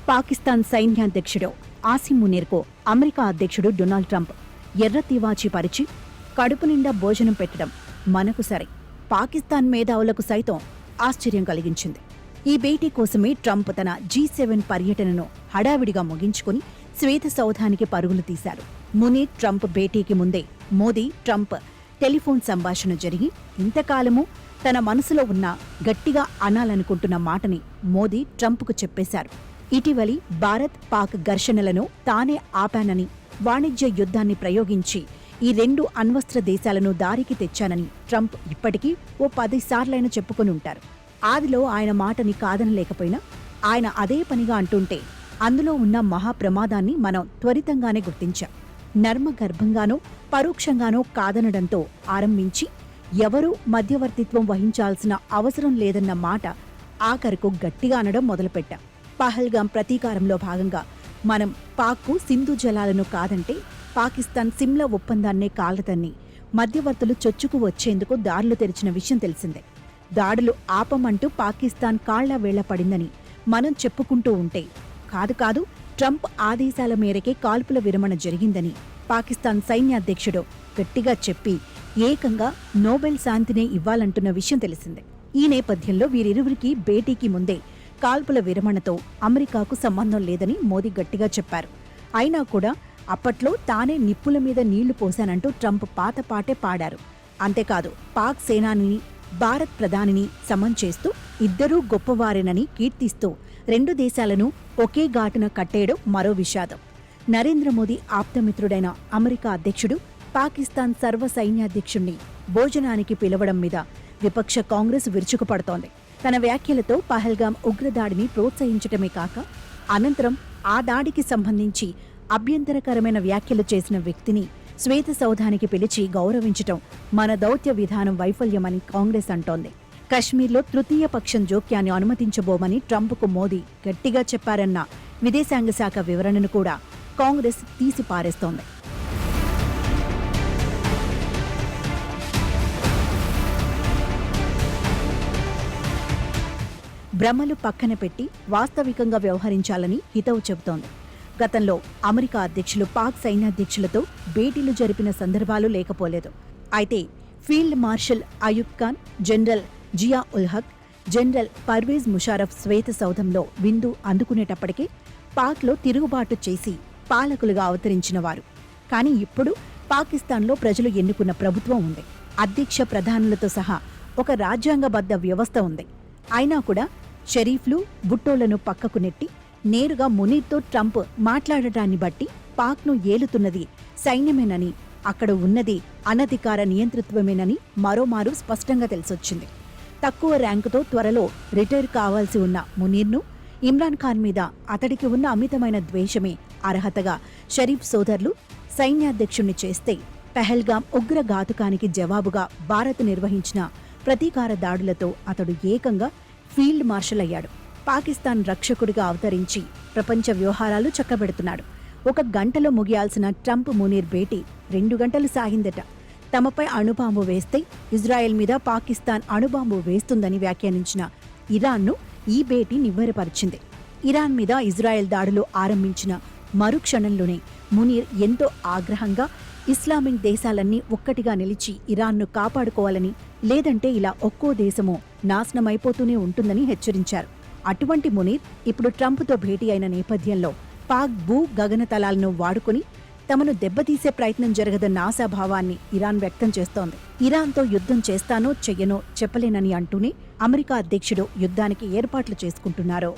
Pakistan సైన్యాధ్యక్షుడు Asim మునీర్కు America అధ్యక్షుడు Donald Trump ఎర్ర తివాచీ పరిచి కడుపు నిండా భోజనం పెట్టడం మనకు సరే, పాకిస్తాన్ మేధావులకు సైతం ఆశ్చర్యం కలిగించింది. ఈ భేటీ కోసమే ట్రంప్ తన G7 పర్యటనను హడావిడిగా ముగించుకుని శ్వేత సౌధానికి పరుగులు తీశారు. మునీర్ ట్రంప్ భేటీకి ముందే మోదీ ట్రంప్ టెలిఫోన్ సంభాషణ జరిగి ఇంతకాలము తన మనసులో ఉన్న గట్టిగా అనాలనుకుంటున్న మాటని మోదీ ట్రంప్కు చెప్పేశారు. ఇటీవలి భారత్ పాక్ ఘర్షణలను తానే ఆపానని, వాణిజ్య యుద్ధాన్ని ప్రయోగించి ఈ 2 అణ్వస్త్ర దేశాలను దారికి తెచ్చానని ట్రంప్ ఇప్పటికీ ఓ 10 సార్లైనా చెప్పుకొని ఉంటారు. ఆదిలో ఆయన మాటని కాదనలేకపోయినా ఆయన అదే పనిగా అంటుంటే అందులో ఉన్న మహాప్రమాదాన్ని మనం త్వరితంగానే గుర్తించాం. నర్మగర్భంగానో పరోక్షంగానో కాదనడంతో ఆరంభించి ఎవరూ మధ్యవర్తిత్వం వహించాల్సిన అవసరం లేదన్న మాట ఆఖరుకు గట్టిగా అనడం మొదలుపెట్టాం. పహల్గాం ప్రతీకారంలో భాగంగా మనం పాక్కు సింధు జలాలను కాదంటే పాకిస్తాన్ సిమ్లా ఒప్పందాన్నే కాలతన్ని మధ్యవర్తులు చొచ్చుకు వచ్చేందుకు దారులు తెరిచిన విషయం తెలిసిందే. దాడులు ఆపమంటూ పాకిస్తాన్ కాళ్ల వేళ్ల పడిందని మనం చెప్పుకుంటూ ఉంటే కాదు ట్రంప్ ఆదేశాల మేరకే కాల్పుల విరమణ జరిగిందని పాకిస్తాన్ సైన్యాధ్యక్షుడు గట్టిగా చెప్పి ఏకంగా నోబెల్ శాంతినే ఇవ్వాలంటున్న విషయం తెలిసిందే. ఈ నేపథ్యంలో వీరిరువురికి భేటీకి ముందే కాల్పుల విరమణతో అమెరికాకు సంబంధం లేదని మోదీ గట్టిగా చెప్పారు. అయినా కూడా అప్పట్లో తానే నిప్పుల మీద నీళ్లు పోశానంటూ ట్రంప్ పాత పాటే పాడారు. అంతేకాదు పాక్ సేనానిని భారత్ ప్రధానిని సమన్ చేస్తూ ఇద్దరూ గొప్పవారేనని కీర్తిస్తూ 2 దేశాలను ఒకే ఘాటున కట్టేయడం మరో విషాదం. నరేంద్ర మోదీ ఆప్తమిత్రుడైన అమెరికా అధ్యక్షుడు పాకిస్తాన్ సర్వ సైన్యాధ్యక్షుణ్ణి భోజనానికి పిలవడం మీద విపక్ష కాంగ్రెస్ విరుచుకుపడుతోంది. తన వ్యాఖ్యలతో పహల్గాం ఉగ్రదాడిని ప్రోత్సహించటమే కాక అనంతరం ఆ దాడికి సంబంధించి అభ్యంతరకరమైన వ్యాఖ్యలు చేసిన వ్యక్తిని శ్వేత సౌధానికి పిలిచి గౌరవించటం మన దౌత్య విధానం వైఫల్యమని కాంగ్రెస్ అంటోంది. కశ్మీర్లో తృతీయ పక్షం జోక్యాన్ని అనుమతించబోమని ట్రంప్కు మోదీ గట్టిగా చెప్పారన్న విదేశాంగ శాఖ వివరణను కూడా కాంగ్రెస్ తీసిపారేస్తోంది. భ్రమలు పక్కన పెట్టి వాస్తవికంగా వ్యవహరించాలని హితవు చెబుతోంది. గతంలో అమెరికా అధ్యక్షులు పాక్ సైన్యాధ్యక్షులతో భేటీలు జరిపిన సందర్భాలు లేకపోలేదు. అయితే field marshal Ayub Khan, general Zia ul Haq, general Pervez Musharraf శ్వేత సౌధంలో విందు అందుకునేటప్పటికే పాక్లో తిరుగుబాటు చేసి పాలకులుగా అవతరించినవారు. కానీ ఇప్పుడు పాకిస్తాన్లో ప్రజలు ఎన్నుకున్న ప్రభుత్వం ఉంది. అధ్యక్ష ప్రధానులతో సహా ఒక రాజ్యాంగబద్ధ వ్యవస్థ ఉంది. అయినా కూడా షరీఫ్లు, భుట్టోలను పక్కకు నెట్టి నేరుగా మునీర్తో ట్రంప్ మాట్లాడటాన్ని బట్టి పాక్ను ఏలుతున్నది సైన్యమేనని, అక్కడ ఉన్నది అనధికార నియంతృత్వమేనని మరోమారు స్పష్టంగా తెలిసొచ్చింది. తక్కువ ర్యాంకుతో త్వరలో రిటైర్ కావాల్సి ఉన్న మునీర్ను ఇమ్రాన్ ఖాన్ మీద అతడికి ఉన్న అమితమైన ద్వేషమే అర్హతగా షరీఫ్ సోదరులు సైన్యాధ్యక్షుణ్ణి చేస్తే పహల్గాం ఉగ్రఘాతుకానికి జవాబుగా భారత్ నిర్వహించిన ప్రతీకార దాడులతో అతడు ఏకంగా ఫీల్డ్ మార్షల్ అయ్యాడు. పాకిస్తాన్ రక్షకుడిగా అవతరించి ప్రపంచ వ్యవహారాలు చక్కబెడుతున్నాడు. 1 గంటలో ముగియాల్సిన ట్రంప్ మునీర్ భేటీ 2 గంటలు సాగిందట. తమపై అణుబాంబు వేస్తే ఇజ్రాయెల్ మీద పాకిస్తాన్ అణుబాంబు వేస్తుందని వ్యాఖ్యానించిన ఇరాన్ను ఈ భేటీ నివ్వెరపరిచింది. ఇరాన్ మీద ఇజ్రాయెల్ దాడులు ఆరంభించిన మరుక్షణంలోనే మునీర్ ఎంతో ఆగ్రహంగా ఇస్లామిక్ దేశాలన్నీ ఒక్కటిగా నిలిచి ఇరాన్ను కాపాడుకోవాలని, లేదంటే ఇలా ఒక్కో దేశమో నాశనమైపోతూనే ఉంటుందని హెచ్చరించారు. అటువంటి మునీర్ ఇప్పుడు ట్రంప్తో భేటీ అయిన నేపథ్యంలో పాక్ భూ గగనతలాలను వాడుకుని తమను దెబ్బతీసే ప్రయత్నం జరగదన్న ఆశాభావాన్ని ఇరాన్ వ్యక్తం చేస్తోంది. ఇరాన్తో యుద్ధం చేస్తానో చెయ్యనో చెప్పలేనని అంటూనే అమెరికా అధ్యక్షుడు యుద్ధానికి ఏర్పాట్లు చేసుకుంటున్నారు.